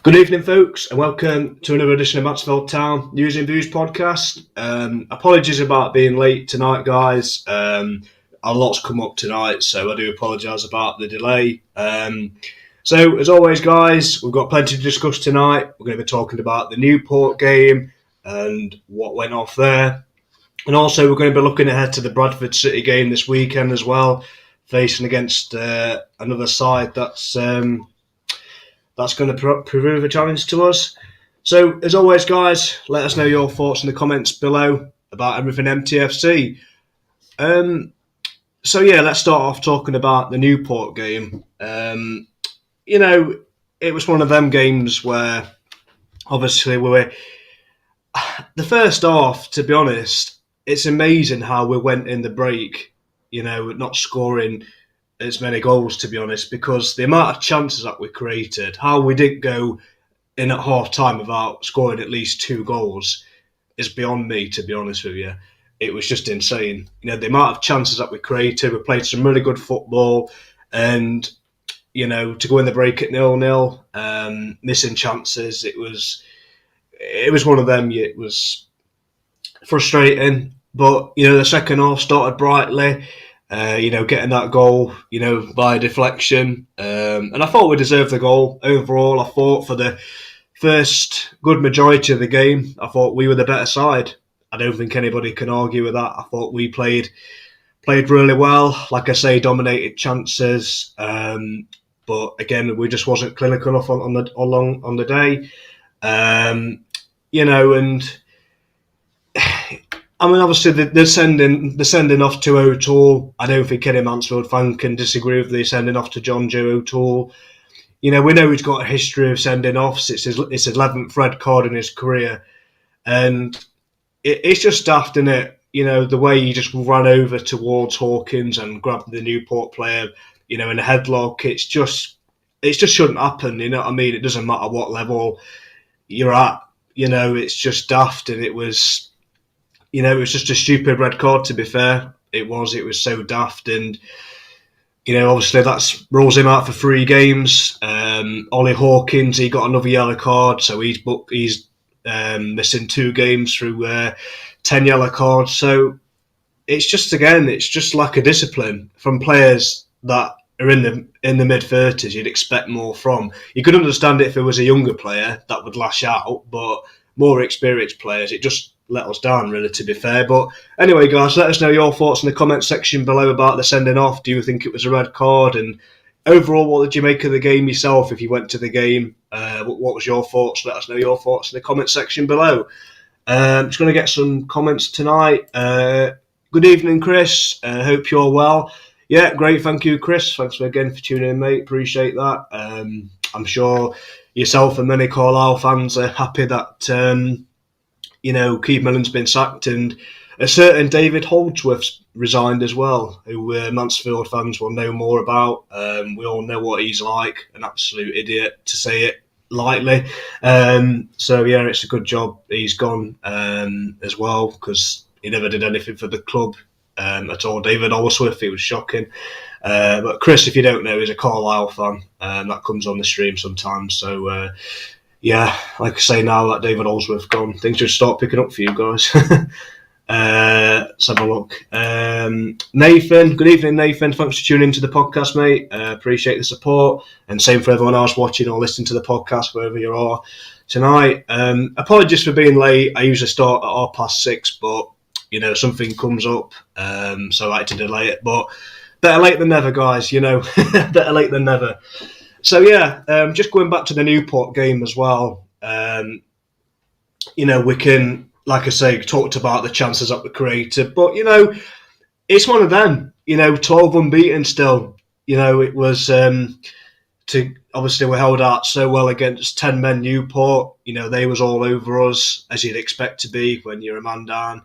Good evening, folks, and welcome to another edition of Mansfield Town News and Views podcast. Apologies about being late tonight, guys. A lot's come up tonight, so I do apologise about the delay. So, as always, guys, we've got plenty to discuss tonight. We're going to be talking about the Newport game and what went off there. And also, we're going to be looking ahead to the Bradford City game this weekend as well, facing against another side that's going to prove a challenge to us. So, as always, guys, let us know your thoughts in the comments below about everything MTFC. Let's start off talking about the Newport game. It was one of them games where, obviously, the first half, to be honest, it's amazing how we went in the break, not scoring as many goals, to be honest, because the amount of chances that we created, how we didn't go in at half time without scoring at least 2 goals is beyond me, to be honest with you. It was just insane. The amount of chances that we created, we played some really good football, and, to go in the break at 0-0, missing chances, it was one of them. It was frustrating, but, the second half started brightly. Getting that goal, by deflection. And I thought we deserved the goal. Overall, I thought for the first good majority of the game, I thought we were the better side. I don't think anybody can argue with that. I thought we played really well. Like I say, dominated chances. But again, we just wasn't clinical enough on the day. And obviously the sending off to O'Toole. I don't think any Mansfield fan can disagree with the sending off to John Joe O'Toole. We know he's got a history of sending offs. It's his 11th red card in his career, and it's just daft, isn't it? The way he just ran over towards Hawkins and grabbed the Newport player, in a headlock. It just shouldn't happen. You know what I mean? It doesn't matter what level you're at. It's just daft, and it was just a stupid red card, to be fair. It was so daft, and, obviously that rules him out for 3 games. Ollie Hawkins, he got another yellow card, so he's missing 2 games through 10 yellow cards. So it's just lack of discipline from players that are in the mid-30s. You'd expect more from. You could understand it if it was a younger player that would lash out, but more experienced players, it just let us down, really, to be fair. But anyway, guys, let us know your thoughts in the comment section below about the sending off. Do you think it was a red card? And overall, what did you make of the game yourself if you went to the game? What was your thoughts? Let us know your thoughts in the comment section below. Just going to get some comments tonight. Good evening, Chris. Hope you're well. Yeah, great. Thank you, Chris. Thanks again for tuning in, mate. Appreciate that. I'm sure yourself and many Carlisle fans are happy that Keith Millen's been sacked, and a certain David Holdsworth's resigned as well, who Mansfield fans will know more about. We all know what he's like, an absolute idiot, to say it lightly. It's a good job he's gone as well, because he never did anything for the club at all. David Holdsworth, it was shocking. But Chris, if you don't know, is a Carlisle fan that comes on the stream sometimes. So, like I say, now that David Holdsworth's gone, things should start picking up for you guys. Let's have a look. Nathan, good evening, Nathan. Thanks for tuning into the podcast, mate. Appreciate the support. And same for everyone else watching or listening to the podcast, wherever you are tonight. Apologies for being late. I usually start at 6:30, but, something comes up, so I had to delay it. But better late than never, guys, better late than never. So, just going back to the Newport game as well, we can, like I say, talked about the chances that we created, but, it's one of them, 12 unbeaten still. It was, obviously we held out so well against 10 men Newport. They was all over us, as you'd expect to be when you're a man down.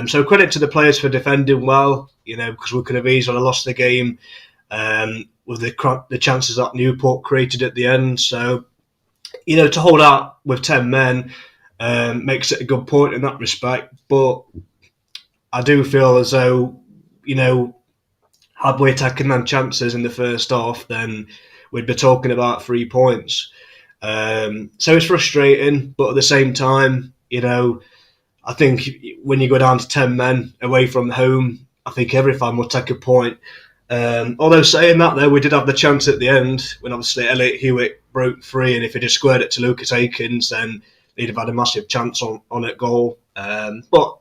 So credit to the players for defending well, because we could have easily lost the game with the chances that Newport created at the end. So, to hold out with 10 men makes it a good point in that respect. But I do feel as though, had we taken them chances in the first half, then we'd be talking about 3 points. So it's frustrating, but at the same time, I think when you go down to 10 men away from home, I think every fan will take a point. Although saying that, though, we did have the chance at the end when obviously Elliot Hewitt broke free, and if he'd just squared it to Lucas Akins, then he'd have had a massive chance on at goal. But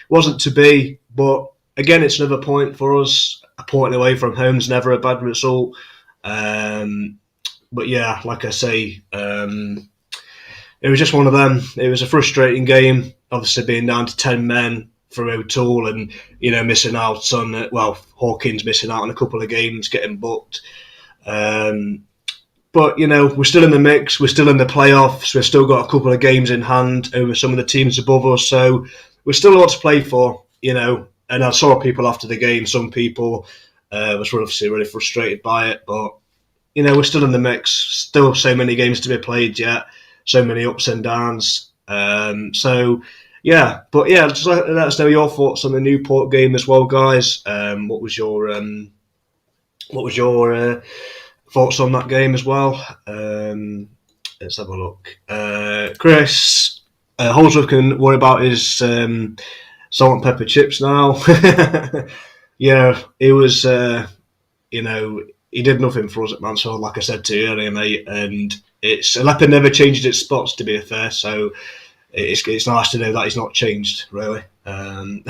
wasn't to be. But again, it's another point for us. A point away from home's never a bad result. But yeah, like I say, it was just one of them. It was a frustrating game, obviously being down to 10 men for O'Toole and, missing out on, Hawkins missing out on a couple of games, getting booked. But, we're still in the mix. We're still in the playoffs. We've still got a couple of games in hand over some of the teams above us. So we're still a lot to play for, And I saw people after the game, some people was obviously really frustrated by it. But, we're still in the mix. Still so many games to be played yet. So many ups and downs. Just let us know your thoughts on the Newport game as well, guys. What was your thoughts on that game as well? Let's have a look. Chris, Holdsworth can worry about his salt and pepper chips now. Yeah, he was. He did nothing for us at Mansfield, like I said to you earlier, mate. And a leopard never changed its spots, to be fair. So it's nice to know that he's not changed, really. Millen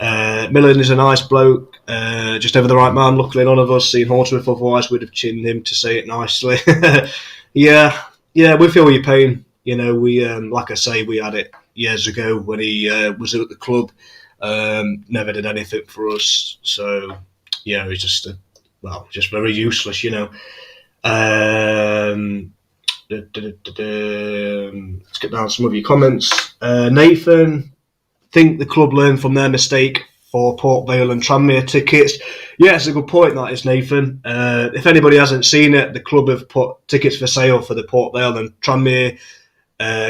is a nice bloke, just over the right man. Luckily, none of us seen Holdsworth, otherwise we'd have chinned him, to say it nicely. Yeah, we feel your pain. We like I say, we had it years ago when he was at the club. Never did anything for us. So yeah, it was just very useless, Let's get down to some of your comments. Nathan, think the club learned from their mistake for Port Vale and Tranmere tickets. Yeah, it's a good point, that is, Nathan. If anybody hasn't seen it, the club have put tickets for sale for the Port Vale and Tranmere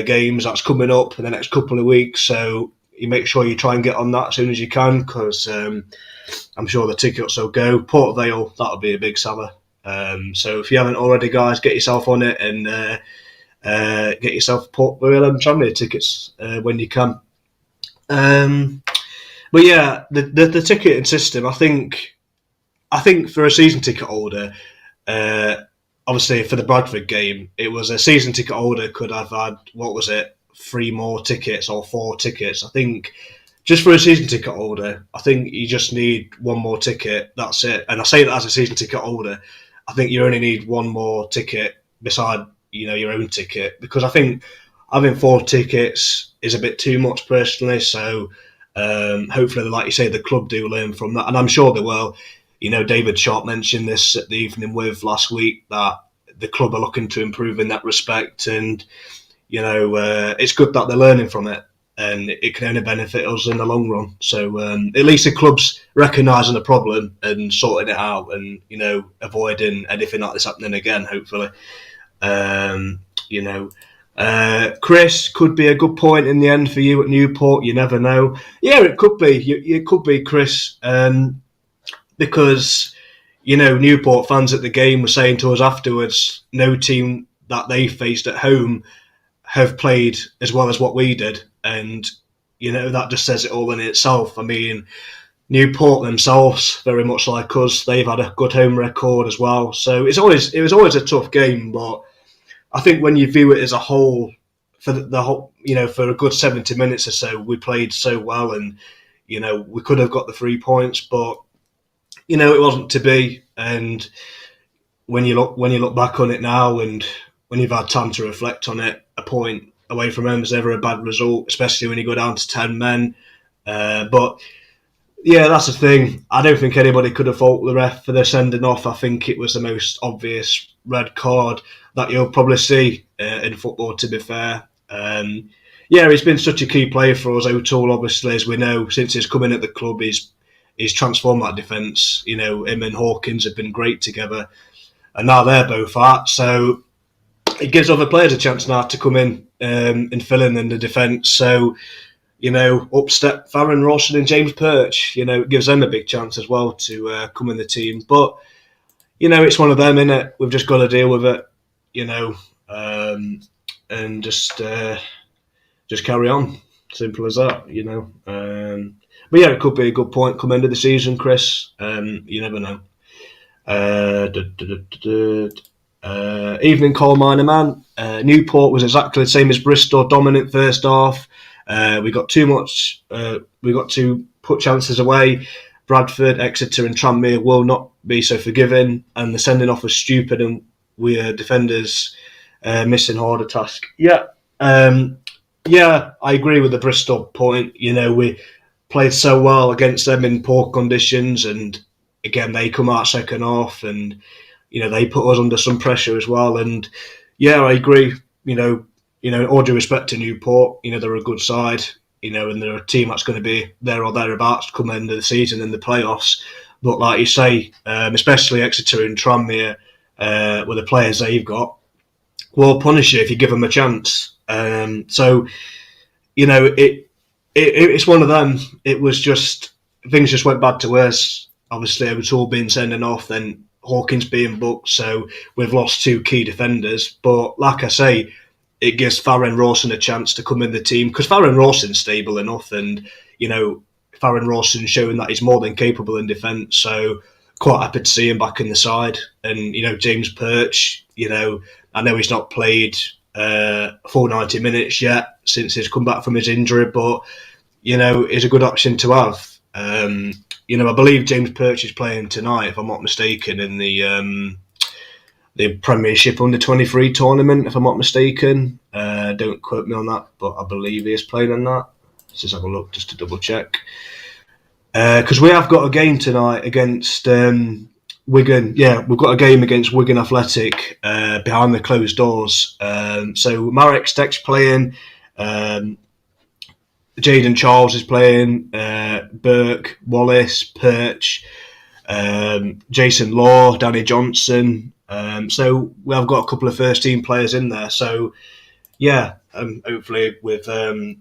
games. That's coming up in the next couple of weeks, so you make sure you try and get on that as soon as you can, because I'm sure the tickets will go. Port Vale, that'll be a big seller. So if you haven't already, guys, get yourself on it and get yourself Port Vale and Tranmere tickets when you can. But yeah, the ticketing system, I think for a season ticket holder, obviously for the Bradford game, it was a season ticket holder could have had, 3 more tickets or 4 tickets. I think just for a season ticket holder, I think you just need 1 more ticket. That's it. And I say that as a season ticket holder, I think you only need 1 more ticket beside, your own ticket, because I think having 4 tickets is a bit too much personally. So hopefully, like you say, the club do learn from that, and I'm sure they will. David Sharp mentioned this at the evening with last week, that the club are looking to improve in that respect, and it's good that they're learning from it, and it can only benefit us in the long run. So at least the club's recognising the problem and sorting it out, and avoiding anything like this happening again, hopefully. Chris, could be a good point in the end for you at Newport. You never know. Yeah, it could be. It could be, Chris, because Newport fans at the game were saying to us afterwards, no team that they faced at home have played as well as what we did, and that just says it all in itself. I mean, Newport themselves, very much like us, they've had a good home record as well. So it was always a tough game, but I think when you view it as a whole, for the whole, for a good 70 minutes or so, we played so well, and we could have got the 3 points, but it wasn't to be. And when you look back on it now, and when you've had time to reflect on it, a point away from home is never a bad result, especially when you go down to 10 men. But yeah, that's the thing. I don't think anybody could have faulted the ref for their sending off. I think it was the most obvious red card that you'll probably see in football, to be fair. He's been such a key player for us. O'Toole, obviously, as we know, since he's come in at the club, he's transformed that defence. Him and Hawkins have been great together, and now they're both out. So it gives other players a chance now to come in and fill in the defence. So, up step Farron Rawson and James Perch. It gives them a big chance as well to come in the team. But, it's one of them, innit? We've just got to deal with it. and just carry on. Simple as that, But yeah, it could be a good point come end of the season, Chris. You never know. Evening coal miner man. Newport was exactly the same as Bristol, dominant first half. We got too much. We got to put chances away. Bradford, Exeter, and Tranmere will not be so forgiving, and the sending off was stupid, and we are defenders missing harder task. Yeah, I agree with the Bristol point. We played so well against them in poor conditions, and again they come out second half, and they put us under some pressure as well. And yeah, I agree. All due respect to Newport, they're a good side. And they're a team that's going to be there or thereabouts come the end of the season in the playoffs. But like you say, especially Exeter and Tranmere, with the players they've got, will punish you if you give them a chance. So, it's one of them. It was just, things just went bad to us. Obviously, it was all being sending off, then Hawkins being booked, so we've lost two key defenders. But like I say, it gives Farren Rawson a chance to come in the team, because Farren Rawson's stable enough, and Farren Rawson's showing that he's more than capable in defence. So quite happy to see him back in the side. And James Perch, I know he's not played full 90 minutes yet since he's come back from his injury, but is a good option to have. I believe James Perch is playing tonight, if I'm not mistaken, in the Premiership Under-23 tournament, if I'm not mistaken. Don't quote me on that, but I believe he is playing in that. Let's just have a look just to double check. Because we have got a game tonight against Wigan. Yeah, we've got a game against Wigan Athletic behind the closed doors. So Marek Stek's playing. Jaden Charles is playing. Burke, Wallace, Perch, Jason Law, Danny Johnson. So we have got a couple of first team players in there. So yeah, hopefully with they'll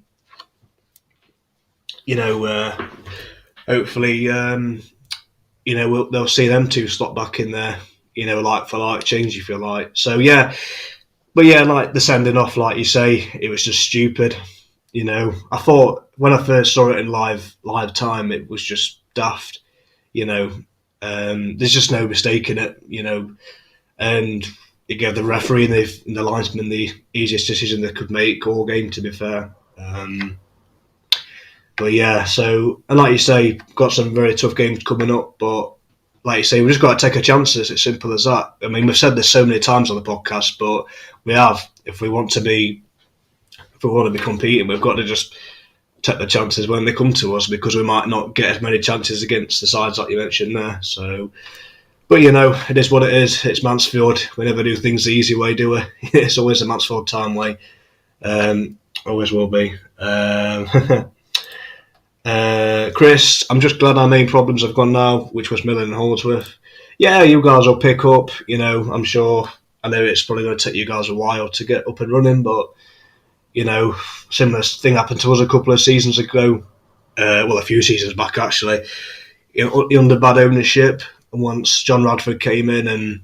see them two slot back in there. Like for like change, if you like. So yeah, but yeah, like the sending off, like you say, it was just stupid. I thought when I first saw it in live time, it was just daft. There's just no mistake in it. And it gave the referee and the linesman the easiest decision they could make all game, to be fair. But yeah, so, and like you say, got some very tough games coming up, but like you say, we just got to take our chances. It's simple as that. I mean, we've said this so many times on the podcast, but we have. If we want to be competing, we've got to just take the chances when they come to us, because we might not get as many chances against the sides like you mentioned there. So, but it is what it is. It's Mansfield. We never do things the easy way, do we? It's always the Mansfield time way. Always will be. Chris, I'm just glad our main problems have gone now, which was Millen and Holdsworth. Yeah, you guys will pick up. I'm sure. I know it's probably going to take you guys a while to get up and running, but similar thing happened to us a couple of seasons ago. A few seasons back actually. Under bad ownership, and once John Radford came in, and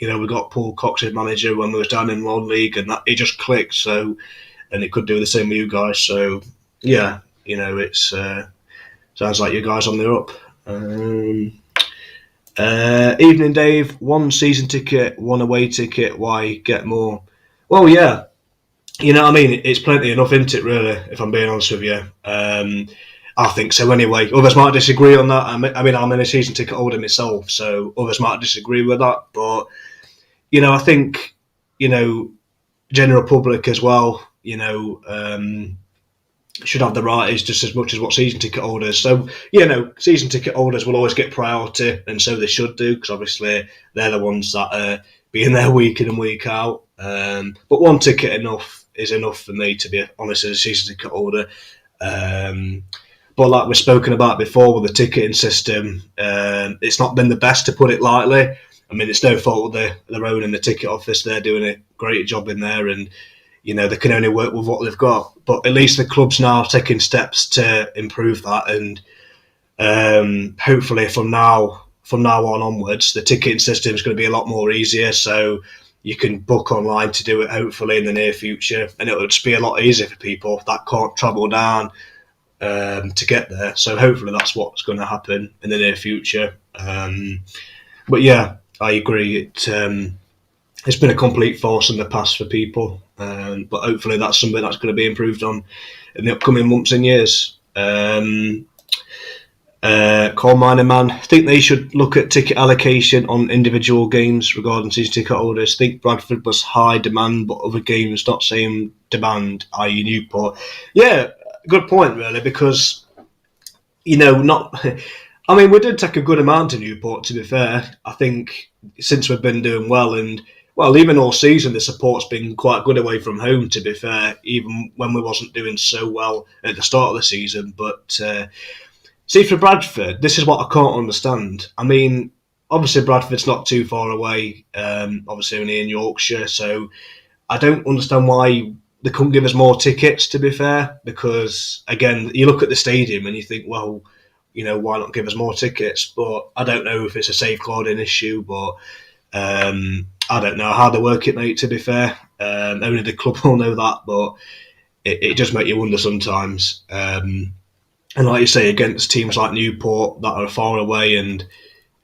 we got Paul Cox as manager when we was down in World League, and that it just clicked. So, and it could do the same with you guys. So, yeah, it's sounds like you guys on the up. Evening, Dave. One season ticket, one away ticket. Why get more? Well, yeah. It's plenty enough, isn't it, really, if I'm being honest with you. I think so anyway. Others might disagree on that. I'm in a season ticket holder myself, so others might disagree with that. But, I think, general public as well, should have the rights just as much as what season ticket holders. So, season ticket holders will always get priority, and so they should do, because obviously they're the ones that are being there week in and week out. But one ticket is enough for me, to be honest, as a season ticket holder. But like we've spoken about before with the ticketing system, it's not been the best, to put it lightly. I mean, it's no fault of their own in the ticket office. They're doing a great job in there, and they can only work with what they've got. But at least the club's now taking steps to improve that, and hopefully from now on onwards, the ticketing system is going to be a lot more easier. So, you can book online to do it hopefully in the near future, and it would just be a lot easier for people that can't travel down to get there. So hopefully that's what's going to happen in the near future. But yeah, I agree. It's been a complete force in the past for people, but hopefully that's something that's going to be improved on in the upcoming months and years. Coal Miner Man, I think they should look at ticket allocation on individual games regarding season ticket holders. I think Bradford was high demand, but other games not same demand, i.e. Newport. Yeah, good point, really, because, not... I mean, we did take a good amount to Newport, to be fair. I think since we've been doing well, and, well, even all season, the support's been quite good away from home, to be fair, even when we wasn't doing so well at the start of the season. But... see, for Bradford, this is what I can't understand. I mean, obviously Bradford's not too far away, obviously only in Yorkshire, so I don't understand why they couldn't give us more tickets, to be fair, because, again, you look at the stadium and you think, well, why not give us more tickets? But I don't know if it's a safeguarding issue, but I don't know how they work it, mate, to be fair. Only the club will know that, but it does make you wonder sometimes. And like you say, against teams like Newport that are far away, and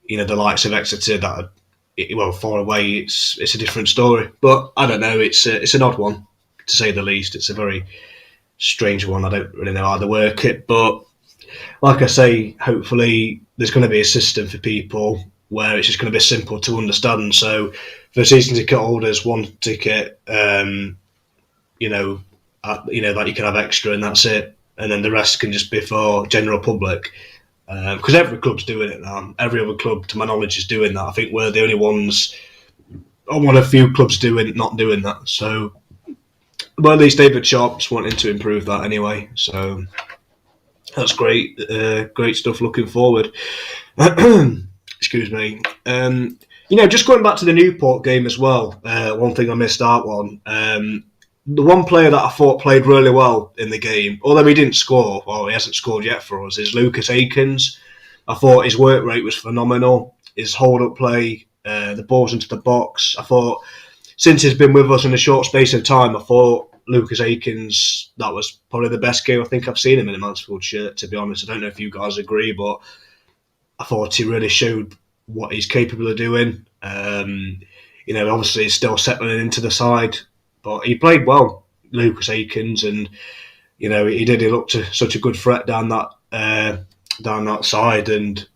the likes of Exeter that are far away, it's a different story. But I don't know, it's an odd one to say the least. It's a very strange one. I don't really know how they work it, but like I say, hopefully there's going to be a system for people where it's just going to be simple to understand. So for season ticket holders, one ticket, that you can have extra, and that's it. And then the rest can just be for general public. Because every club's doing it now. Every other club, to my knowledge, is doing that. I think we're the only ones, or one of a few clubs not doing that. So, well, at least David Sharp's wanting to improve that anyway. So that's great. Great stuff looking forward. Excuse me. Just going back to the Newport game as well, one thing I missed out on. The one player that I thought played really well in the game, although he didn't score, or he hasn't scored yet for us, is Lucas Akins. I thought his work rate was phenomenal. His hold-up play, the balls into the box. I thought, since he's been with us in a short space of time, I thought Lucas Akins, that was probably the best game I think I've seen him in a Mansfield shirt, to be honest. I don't know if you guys agree, but I thought he really showed what he's capable of doing. Obviously he's still settling into the side, but he played well, Lucas Akins, and he looked to such a good threat down that side, and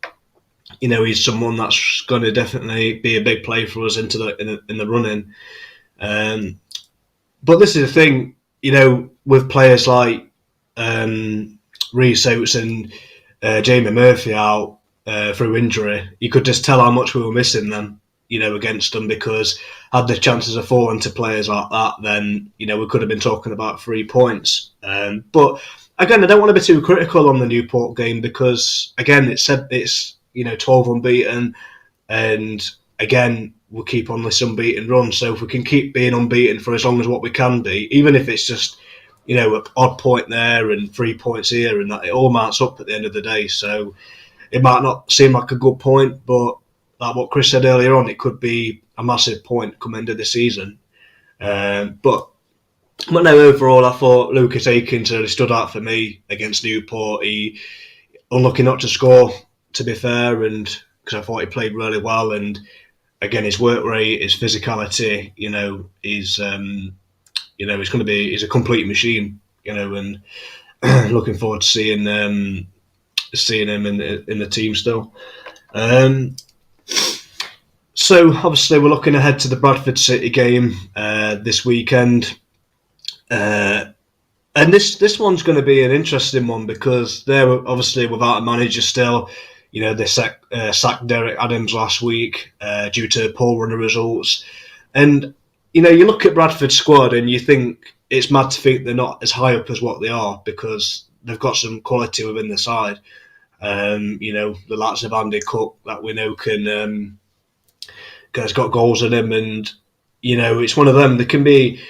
he's someone that's going to definitely be a big play for us in the running. But this is the thing, with players like Rhys Oates and Jamie Murphy out through injury, you could just tell how much we were missing them. Against them, because had the chances of falling to players like that, then we could have been talking about 3 points. But again, I don't want to be too critical on the Newport game, because again, it's 12 unbeaten, and again we'll keep on this unbeaten run. So if we can keep being unbeaten for as long as what we can be, even if it's just an odd point there and 3 points here, and that, it all mounts up at the end of the day. So it might not seem like a good point, but like what Chris said earlier on, it could be a massive point come end of the season. But no, overall, I thought Lucas Akins really stood out for me against Newport. He unlucky not to score, to be fair, and because I thought he played really well. And again, his work rate, his physicality, he's going to be, he's a complete machine, and looking forward to seeing him in the team still. So obviously we're looking ahead to the Bradford City game this weekend, and this one's going to be an interesting one, because they're obviously without a manager still. They sacked Derek Adams last week due to poor run of results, and you look at Bradford's squad and you think it's mad to think they're not as high up as what they are, because they've got some quality within the side. The likes of Andy Cook that we know has got goals in him, and it's one of them. They can be,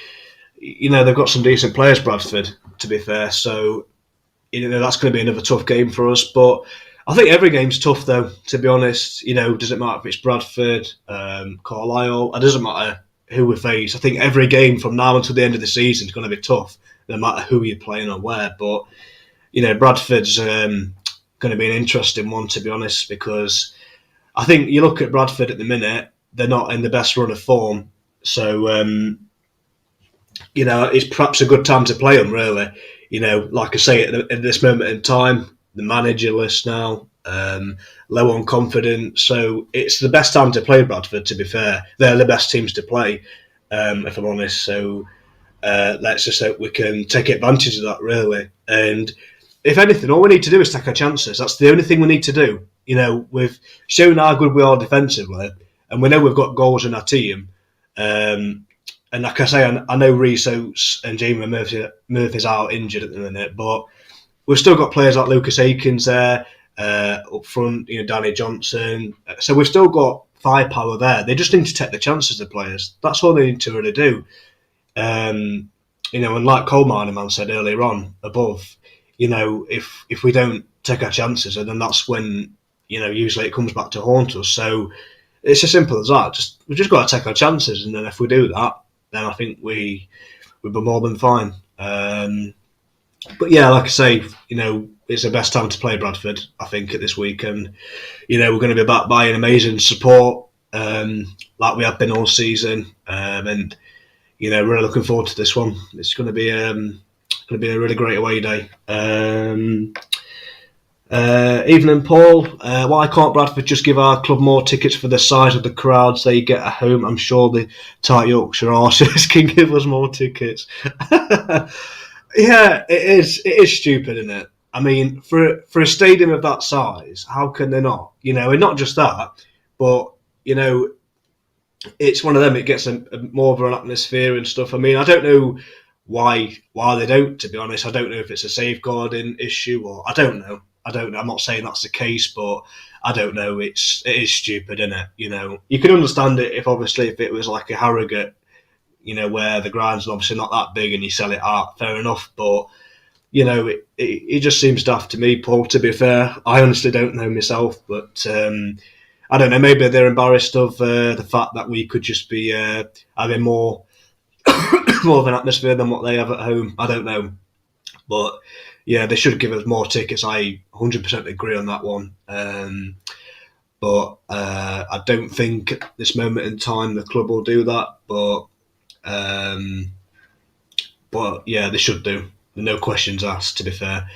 they've got some decent players, Bradford, to be fair. So that's going to be another tough game for us. But I think every game's tough, though, to be honest. Doesn't matter if it's Bradford, Carlisle. It doesn't matter who we face. I think every game from now until the end of the season is going to be tough, no matter who you're playing or where. But Bradford's going to be an interesting one, to be honest, because I think you look at Bradford at the minute, they're not in the best run of form. So, it's perhaps a good time to play them, really. Like I say, at this moment in time, the managerless now, low on confidence. So it's the best time to play Bradford, to be fair. They're the best teams to play, if I'm honest. So let's just hope we can take advantage of that, really. And if anything, all we need to do is take our chances. That's the only thing we need to do. We've shown how good we are defensively, and we know we've got goals in our team. And like I say, I know Rhys Oates and Jamie Murphy's out injured at the minute, but we've still got players like Lucas Akins there, up front, Danny Johnson. So we've still got firepower there. They just need to take the chances, the players. That's all they need to really do. And like Coleman said earlier on above, if we don't take our chances, then that's when, usually it comes back to haunt us. So it's as simple as that. We've just got to take our chances, and then if we do that, then I think we'd be more than fine. But yeah, like I say, it's the best time to play Bradford, I think, at this weekend. We're going to be backed by an amazing support, like we have been all season, and really looking forward to this one. It's going to be a really great away day. Evening, Paul. Why can't Bradford just give our club more tickets for the size of the crowds they get at home? I'm sure the tight Yorkshire arses can give us more tickets. Yeah, it is. It is stupid, isn't it? I mean, for a stadium of that size, how can they not? And not just that, but it's one of them. It gets a more of an atmosphere and stuff. I mean, I don't know why they don't. To be honest, I don't know if it's a safeguarding issue or I don't know. I'm not saying that's the case, but I don't know. It is stupid, isn't it? You can understand it if it was like a Harrogate, where the ground's obviously not that big and you sell it out. Fair enough, but it just seems daft to me, Paul. To be fair, I honestly don't know myself, but I don't know. Maybe they're embarrassed of the fact that we could just be having more more of an atmosphere than what they have at home. I don't know, but yeah, they should give us more tickets. I 100% agree on that one. But I don't think at this moment in time the club will do that. But yeah, they should do. No questions asked, to be fair.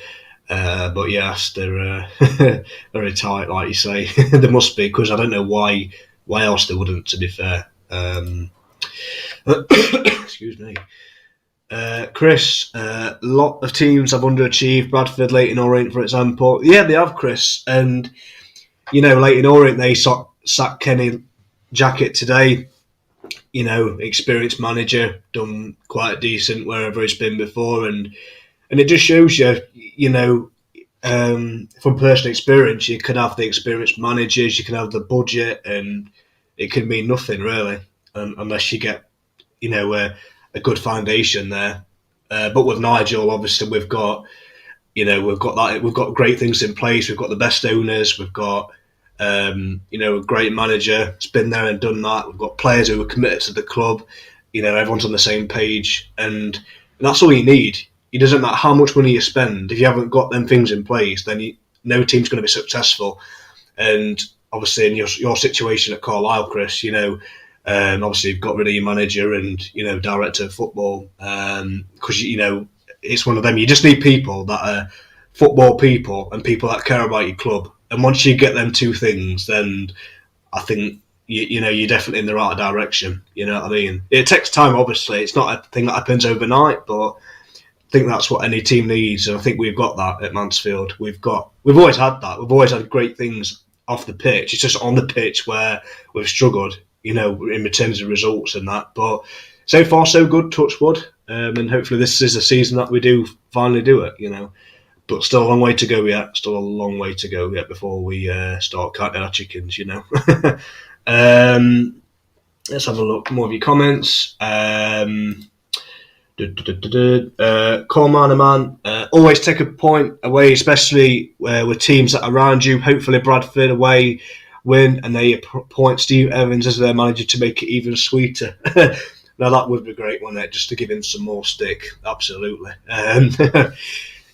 But yes, they're very tight, like you say. There must be, because I don't know why else they wouldn't, to be fair. Excuse me. Chris, a lot of teams have underachieved. Bradford, Leyton Orient, for example. Yeah, they have, Chris. And, Leyton Orient, they sacked Kenny Jackett today. Experienced manager, done quite decent wherever he's been before. And it just shows you, from personal experience, you can have the experienced managers, you can have the budget, and it can mean nothing, really, unless you get, a good foundation there. But with Nigel, obviously, we've got great things in place. We've got the best owners. We've got, a great manager. It's been there and done that. We've got players who are committed to the club. Everyone's on the same page, and that's all you need. It doesn't matter how much money you spend. If you haven't got them things in place, then no team's going to be successful. And obviously, in your situation at Carlisle, Chris, obviously you've got rid of your manager and director of football, because it's one of them. You just need people that are football people and people that care about your club. And once you get them two things, then I think you're definitely in the right direction. You know what I mean? It takes time, obviously. It's not a thing that happens overnight, but I think that's what any team needs, and I think we've got that at Mansfield. We've always had that. We've always had great things off the pitch. It's just on the pitch where we've struggled, in terms of results and that. But so far, so good, touch wood. And hopefully this is a season that we do finally do it, But still a long way to go yet. Still a long way to go yet before we start counting our chickens, Let's have a look. More of your comments. Coleman, man, always take a point away, especially with teams that are around you. Hopefully Bradford away, win, and they appoint Steve Evans as their manager to make it even sweeter. Now that would be great, wouldn't it? Just to give him some more stick. Absolutely.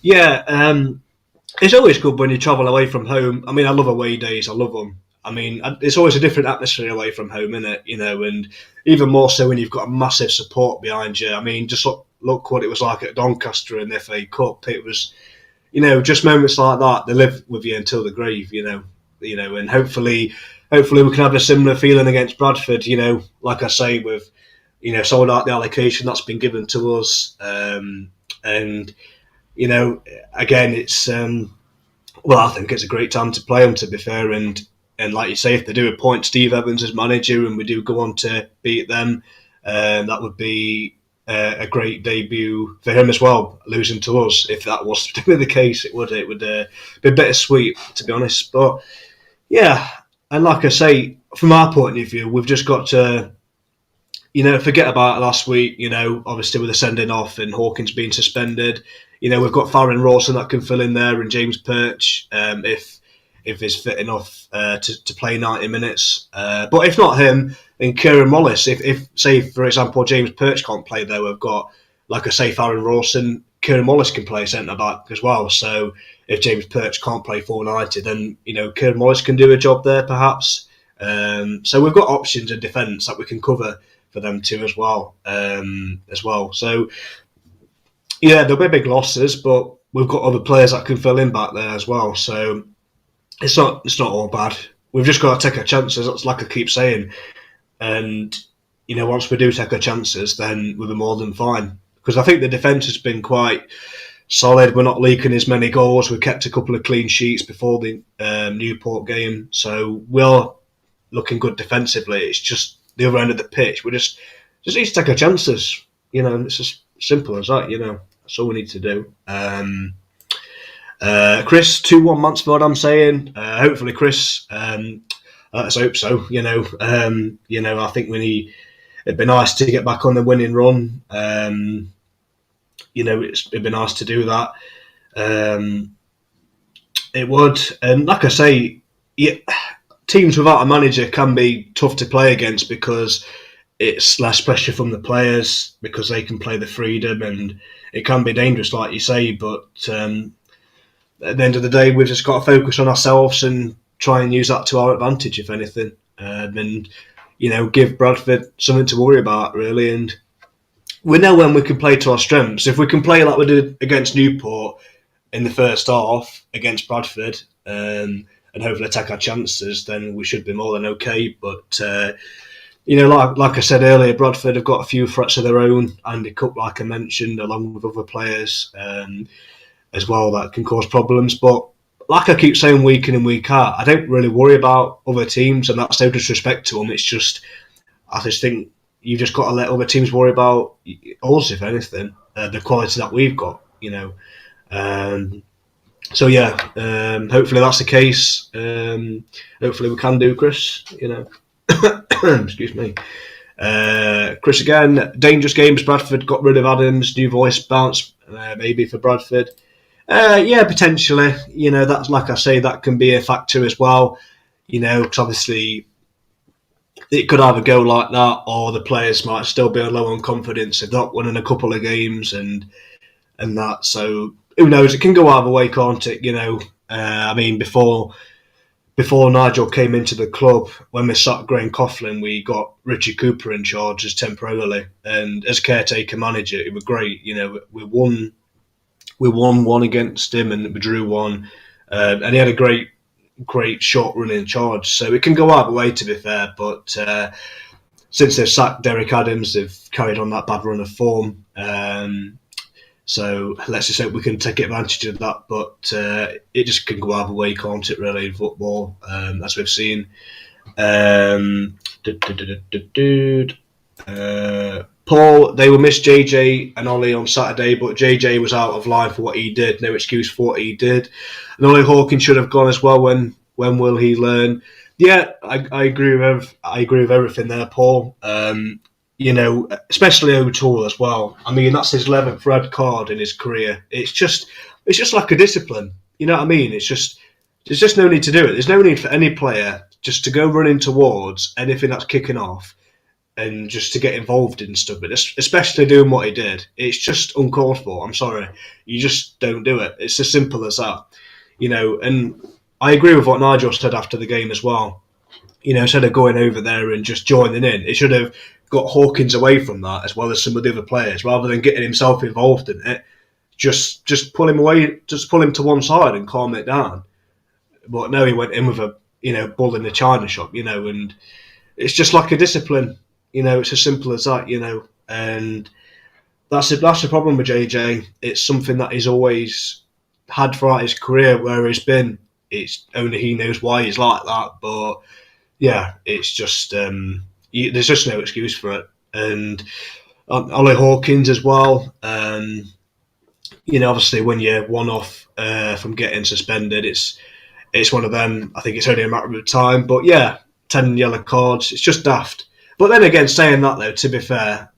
Yeah, it's always good when you travel away from home. I mean, I love away days. I love them. I mean, it's always a different atmosphere away from home, isn't it? You know, and even more so when you've got a massive support behind you. I mean, just look what it was like at Doncaster in the FA Cup. It was, you know, just moments like that. They live with you until the grave. You know, and hopefully we can have a similar feeling against Bradford. You know, like I say, with sold out the allocation that's been given to us, and you know, again, it's well, I think it's a great time to play them. To be fair, and like you say, if they do appoint Steve Evans as manager and we do go on to beat them, that would be a great debut for him as well. Losing to us, if that was to be the case, it would be bittersweet, to be honest. But yeah, and like I say, from our point of view, we've just got to, forget about last week. Obviously with the sending off and Hawkins being suspended. We've got Farron Rawson that can fill in there, and James Perch, if he's fit enough to play 90 minutes. But if not him, then Kieran Wallace. If say, for example, James Perch can't play there, we've got, like I say, Farron Rawson. Kieran Wallace can play centre-back as well. So if James Perch can't play 490, then, Kieran Wallace can do a job there, perhaps. So we've got options in defence that we can cover for them too as well. So, yeah, there'll be big losses, but we've got other players that can fill in back there as well. So it's not all bad. We've just got to take our chances. That's like I keep saying. And, once we do take our chances, then we'll be more than fine. Because I think the defence has been quite solid. We're not leaking as many goals. We've kept a couple of clean sheets before the Newport game. So we're looking good defensively. It's just the other end of the pitch. We just need to take our chances. It's as simple as that, That's all we need to do. Chris, 2-1 Mansfield, I'm saying. Hopefully, Chris. Let's hope so. I think it'd be nice to get back on the winning run. It'd be nice to do that. It would. And like I say, teams without a manager can be tough to play against because it's less pressure from the players, because they can play the freedom, and it can be dangerous, like you say. But at the end of the day, we've just got to focus on ourselves and try and use that to our advantage, if anything. And give Bradford something to worry about, really. And we know when we can play to our strengths. If we can play like we did against Newport in the first half against Bradford, and hopefully take our chances, then we should be more than okay. But like I said earlier, Bradford have got a few threats of their own. Andy Cook, like I mentioned, along with other players as well, that can cause problems. But like I keep saying week in and week out, I don't really worry about other teams, and that's no disrespect to them. It's just, I just think you've just got to let other teams worry about us, if anything, the quality that we've got, So yeah, hopefully that's the case. Hopefully we can do, Chris, Excuse me. Chris again, dangerous games. Bradford got rid of Adams, new voice bounce maybe for Bradford. Yeah, potentially. That's, like I say, that can be a factor as well. Because obviously it could either go like that, or the players might still be low on confidence if not winning a couple of games and that. So who knows? It can go either way, can't it? I mean, before Nigel came into the club, when we sacked Graham Coughlin, we got Richie Cooper in charge as temporarily, and as caretaker manager, it was great. We won one against him, and we drew one, and he had a great short run in charge. So it can go either way, to be fair. But since they've sacked Derek Adams, they've carried on that bad run of form. So let's just hope we can take advantage of that. But it just can go either way, can't it, really, in football, as we've seen. Paul, they will miss JJ and Ollie on Saturday, but JJ was out of line for what he did. No excuse for what he did. And Ollie Hawkins should have gone as well. When will he learn? Yeah, I agree with everything there, Paul. Especially O'Toole as well. I mean, that's his 11th red card in his career. It's just like a discipline. You know what I mean? There's just no need to do it. There's no need for any player just to go running towards anything that's kicking off and just to get involved in stuff, but especially doing what he did, it's just uncalled for. I'm sorry, you just don't do it. It's as simple as that, And I agree with what Nigel said after the game as well. Instead of going over there and just joining in, it should have got Hawkins away from that as well as some of the other players, rather than getting himself involved in it. Just pull him away, just pull him to one side and calm it down. But no, he went in with a bull in the china shop, and it's just like a discipline. It's as simple as that, and that's the problem with JJ. It's something that he's always had throughout his career where he's been. It's only he knows why he's like that, but yeah, it's just there's just no excuse for it. And Ollie Hawkins as well. Obviously when you're one off from getting suspended, it's one of them. I think it's only a matter of time. But yeah, 10 yellow cards. It's just daft. But then again, saying that though, to be fair,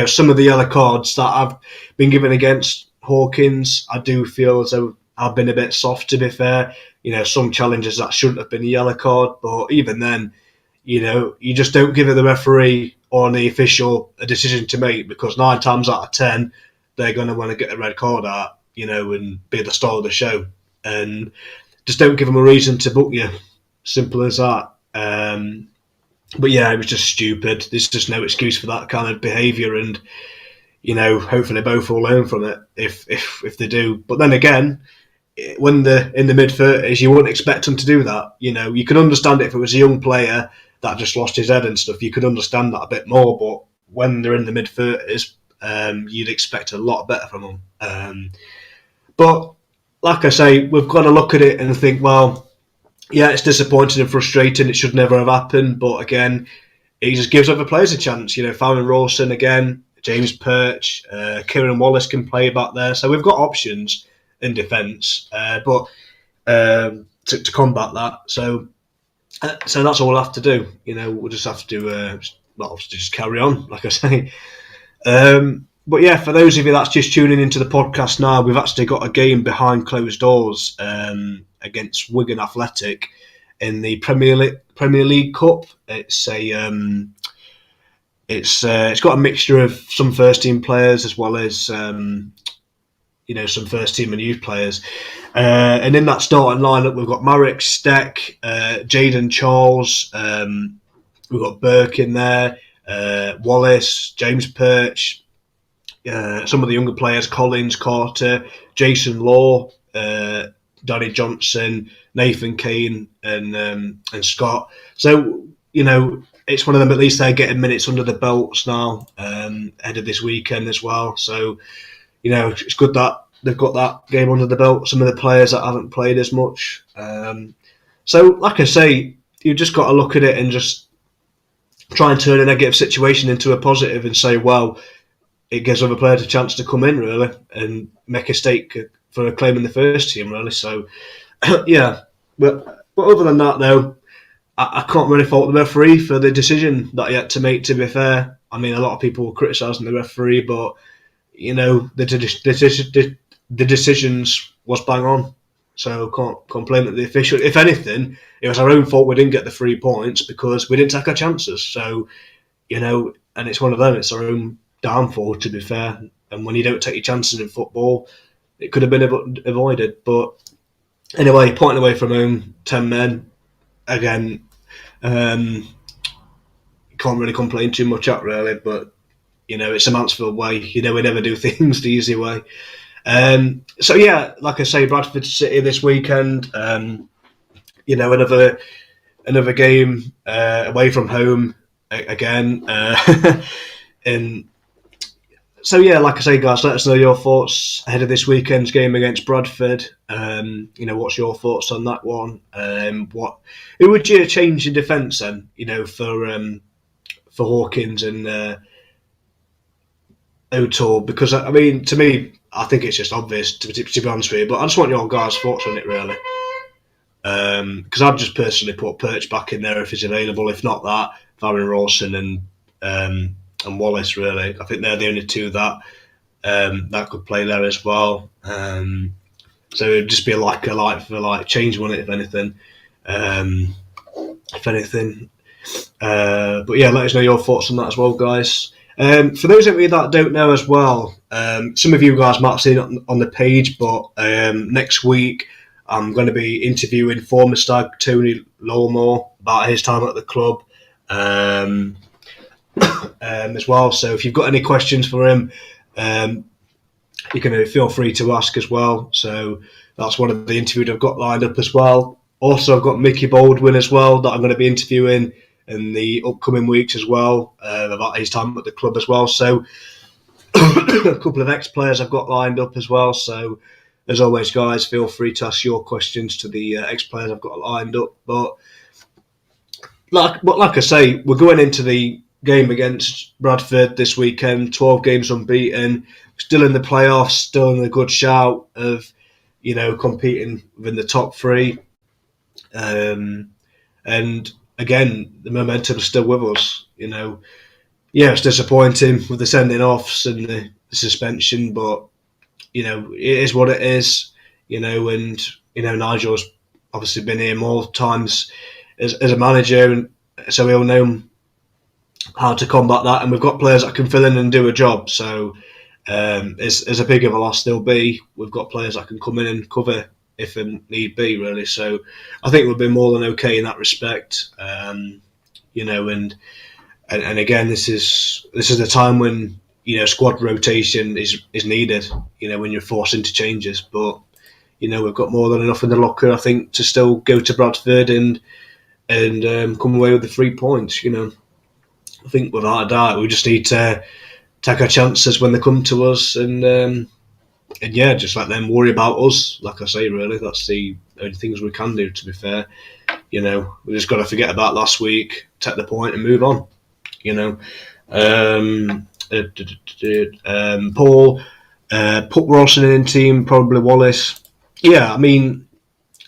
some of the yellow cards that I've been given against Hawkins, I do feel as though I've been a bit soft, to be fair. Some challenges that shouldn't have been a yellow card, but even then, you just don't give it the referee or the official a decision to make, because 9 times out of 10, they're going to want to get a red card out, and be the star of the show. And just don't give them a reason to book you. Simple as that. But yeah, it was just stupid. There's just no excuse for that kind of behaviour, and hopefully both will learn from it if they do. But then again, when they're in the mid-30s, you wouldn't expect them to do that. You can understand it if it was a young player that just lost his head and stuff. You could understand that a bit more. But when they're in the mid-30s, you'd expect a lot better from them. But like I say, we've got to look at it and think, well, yeah, it's disappointing and frustrating. It should never have happened. But again, he just gives other players a chance. Fallon Rawson again, James Perch, Kieran Wallace can play back there. So we've got options in defence, but to combat that. So that's all we'll have to do. We'll just have to just carry on, like I say. But yeah, for those of you that's just tuning into the podcast now, we've actually got a game behind closed doors against Wigan Athletic in the Premier League Cup. It's got a mixture of some first team players as well as some first team and youth players. And in that starting lineup, we've got Marek Steck, Jaden Charles, we've got Burke in there, Wallace, James Perch, some of the younger players, Collins, Carter, Jason Law, Danny Johnson, Nathan Kane, and Scott. So, it's one of them, at least they're getting minutes under the belts now, ahead of this weekend as well. So, it's good that they've got that game under the belt. Some of the players that haven't played as much. So, like I say, you've just got to look at it and just try and turn a negative situation into a positive and say, well, it gives other players a chance to come in, really, and make a stake for claiming the first team, really. So, yeah. But other than that, though, I can't really fault the referee for the decision that he had to make, to be fair. I mean, a lot of people were criticising the referee, but, the decisions was bang on. So can't complain at the official. If anything, it was our own fault we didn't get the 3 points because we didn't take our chances. So, and it's one of them. It's our own downfall, to be fair. And when you don't take your chances in football, it could have been avoided. But anyway, pointing away from home, 10 men. Again, can't really complain too much at, really. But, it's a Mansfield way. We never do things the easy way. So yeah, like I say, Bradford City this weekend. Another game away from home again. And so yeah, like I say, guys, let us know your thoughts ahead of this weekend's game against Bradford. What's your thoughts on that one? Who would you change in defence then? For Hawkins and O'Toole, because I mean, to me, I think it's just obvious to be honest with you. But I just want your guys' thoughts on it, really. Because I've just personally put Perch back in there if he's available. If not that, Farron Rawson and Wallace, really. I think they're the only two that could play there as well. So it'd just be a like for like change, wouldn't it, if anything? if anything. But yeah, let us know your thoughts on that as well, guys. For those of you that don't know as well, some of you guys might have seen it on the page, but next week I'm going to be interviewing former Stag Tony Lawmore about his time at the club as well. So if you've got any questions for him, you can feel free to ask as well. So that's one of the interviews I've got lined up as well. Also, I've got Mickey Baldwin as well that I'm going to be interviewing in the upcoming weeks as well about his time at the club as well. So a couple of ex-players I've got lined up as well. So as always, guys, feel free to ask your questions to the ex-players I've got lined up. But like I say, we're going into the game against Bradford this weekend. 12 games unbeaten, still in the playoffs, still in a good shout of competing within the top three. And again, the momentum's still with us. It's disappointing with the sending offs and the suspension, but it is what it is. And Nigel's obviously been here more times as a manager, and so he'll know how to combat that. And we've got players that can fill in and do a job. So as a big of a loss there'll be, we've got players that can come in and cover if need be, really. So I think we've been more than okay in that respect. And again, this is the time when squad rotation is needed. When you're forced into changes, but we've got more than enough in the locker, I think, to still go to Bradford and come away with the 3 points. I think without a doubt, we just need to take our chances when they come to us, and just let them worry about us. Like I say, really, that's the only things we can do. To be fair, we just got to forget about last week, take the point, and move on. Paul put Rawson in team, probably Wallace. Yeah, I mean,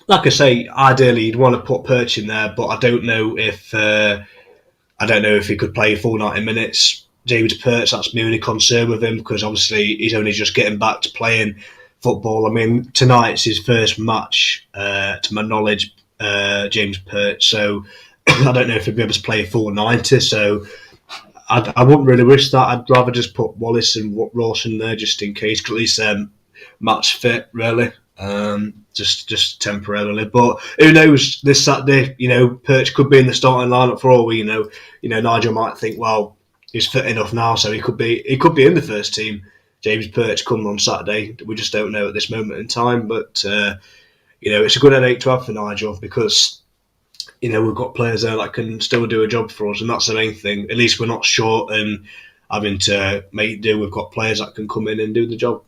like I say, ideally you'd want to put Perch in there, but I don't know if he could play full 90 minutes. James Perch, that's my only concern with him, because obviously he's only just getting back to playing football. I mean, tonight's his first match, to my knowledge, James Perch. So I don't know if he'd be able to play a full 90. So I wouldn't really risk that. I'd rather just put Wallace and Rawson there just in case, because at least match fit, really. Just temporarily, but who knows? This Saturday, Perch could be in the starting lineup for all we know. Nigel might think, well, he's fit enough now, so he could be in the first team. James Perch come on Saturday. We just don't know at this moment in time, but it's a good headache to have for Nigel, because we've got players there that can still do a job for us, and that's the main thing. At least we're not short and having to make do. We've got players that can come in and do the job.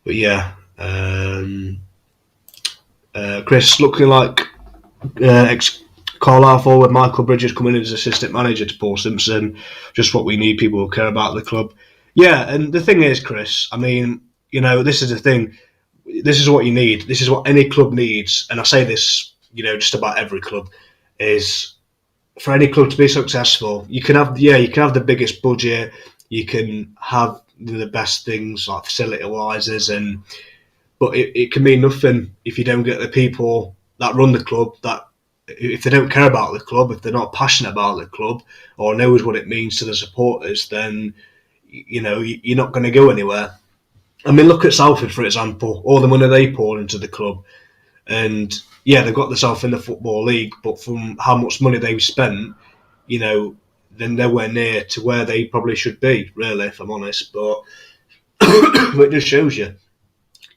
But yeah, Chris, looking like ex-Carlisle forward Michael Bridges coming in as assistant manager to Paul Simpson. Just what we need, people who care about the club. Yeah, and the thing is, Chris, I mean, this is the thing. This is what you need. This is what any club needs. And I say this, just about every club, is for any club to be successful, you can have the biggest budget, you can have the best things like facility wise, but it can mean nothing if you don't get the people that run the club, that if they don't care about the club, if they're not passionate about the club or knows what it means to the supporters, then you're not going to go anywhere. I mean, look at Salford, for example, all the money they poured into the club, and yeah, they've got themselves in the Football League, but from how much money they've spent, they're nowhere near to where they probably should be, really, if I'm honest. But it just shows you,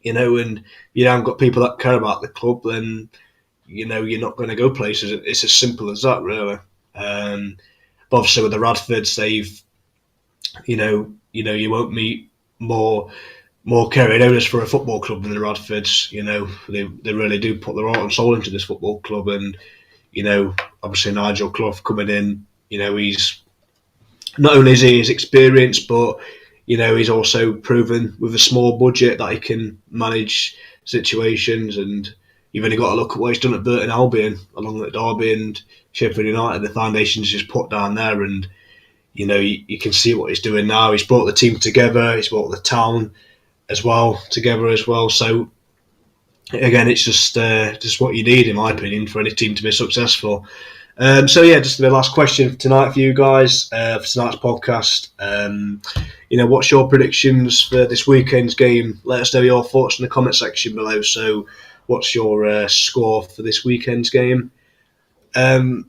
and you haven't got people that care about the club, then you're not going to go places. It's as simple as that, really. But obviously with the Radfords, they've, you won't meet more caring owners for a football club than the Radfords. They really do put their heart and soul into this football club, and obviously Nigel Clough coming in. He's not only is he experienced, but he's also proven with a small budget that he can manage situations. And you've only got to look at what he's done at Burton Albion, along at Derby and Sheffield United. The foundations just put down there, and you can see what he's doing now. He's brought the team together. He's brought the town as well together as well. So again, it's just what you need, in my opinion, for any team to be successful. Just the last question for tonight for you guys, for tonight's podcast. What's your predictions for this weekend's game? Let us know your thoughts in the comment section below. So, what's your score for this weekend's game? I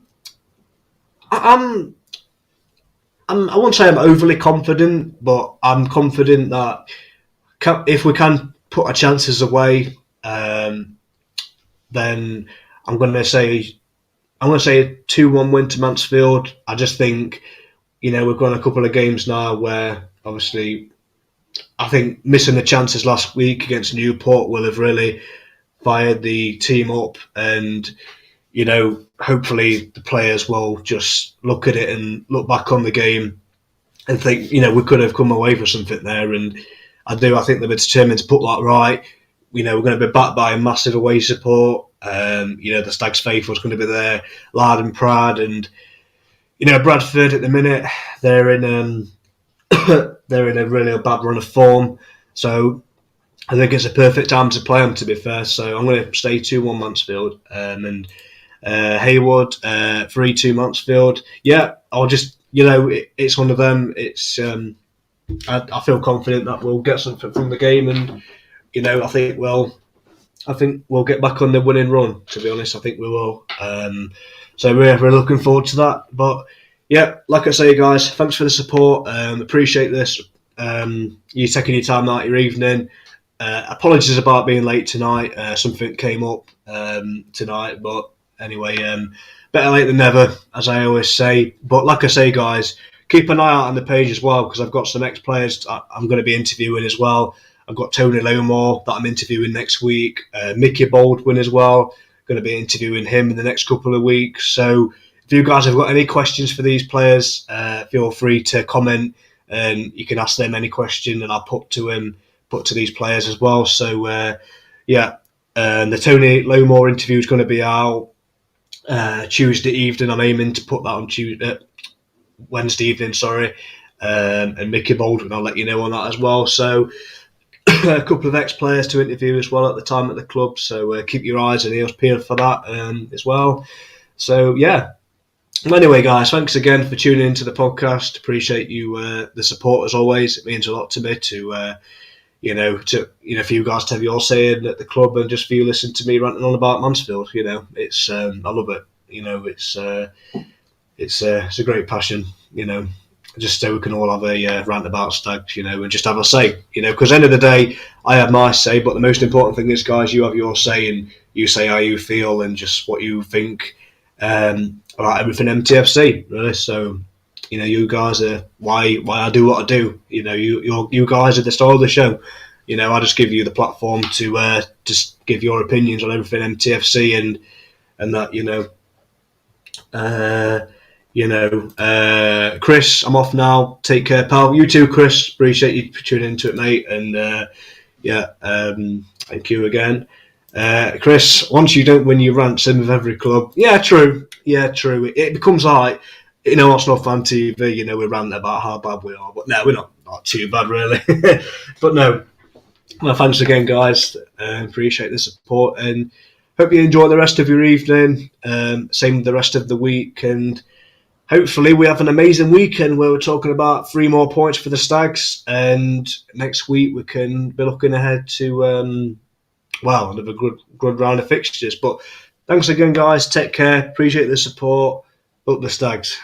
won't say I'm overly confident, but I'm confident that if we can put our chances away, then I'm going to say a 2-1 win to Mansfield. I just think, we've got a couple of games now where obviously I think missing the chances last week against Newport will have really fired the team up, and hopefully the players will just look at it and look back on the game and think, we could have come away with something there. And I think they'll be determined to put that right. We're going to be backed by a massive away support. The Stags faithful is going to be there, loud and proud. And Bradford at the minute, they're in a really bad run of form. So I think it's a perfect time to play them, to be fair. So I'm going to stay 2-1 Mansfield. And Haywood 3-2 Mansfield. Yeah, I'll just it's one of them. It's I feel confident that we'll get something from the game, and I think we'll get back on the winning run. To be honest, I think we will. So we're looking forward to that. But yeah, like I say, guys, thanks for the support. Appreciate this. You taking your time out your evening. Apologies about being late tonight. Something came up tonight, but anyway, better late than never, as I always say. But like I say, guys, keep an eye out on the page as well, because I've got some ex-players I'm going to be interviewing as well. I've got Tony Lomore that I'm interviewing next week, Mickey Baldwin as well. Going to be interviewing him in the next couple of weeks. So if you guys have got any questions for these players, feel free to comment, and you can ask them any question, and I'll put to these players as well. So the Tony Lomore interview is going to be out Tuesday evening. I'm aiming to put that on Wednesday evening. And Mickey Baldwin, I'll let you know on that as well. So a couple of ex-players to interview as well at the time at the club. So keep your eyes and ears peeled for that as well. So yeah. Anyway, guys, thanks again for tuning into the podcast. Appreciate you the support as always. It means a lot to me for you guys to have your saying at the club, and just for you to listen to me ranting on about Mansfield. It's I love it. It's a great passion. Just so we can all have a rant about Stags, and just have a say. Because at the end of the day, I have my say, but the most important thing is, guys, you have your say, and you say how you feel and just what you think about everything MTFC, really. So, you guys are why I do what I do. You guys are the star of the show. I just give you the platform to just give your opinions on everything MTFC, and that Chris, I'm off now. Take care, pal. You too, Chris. Appreciate you tuning into it, mate. And thank you again. Chris, once you don't win your rant, same with every club. Yeah, true. It becomes like, Arsenal Fan TV, we rant about how bad we are. But no, we're not too bad, really. But no. Well, thanks again, guys. Appreciate the support, and hope you enjoy the rest of your evening. Same with the rest of the week, and hopefully we have an amazing weekend where we're talking about 3 more points for the Stags, and next week we can be looking ahead to another good round of fixtures. But thanks again, guys. Take care. Appreciate the support. Up the Stags.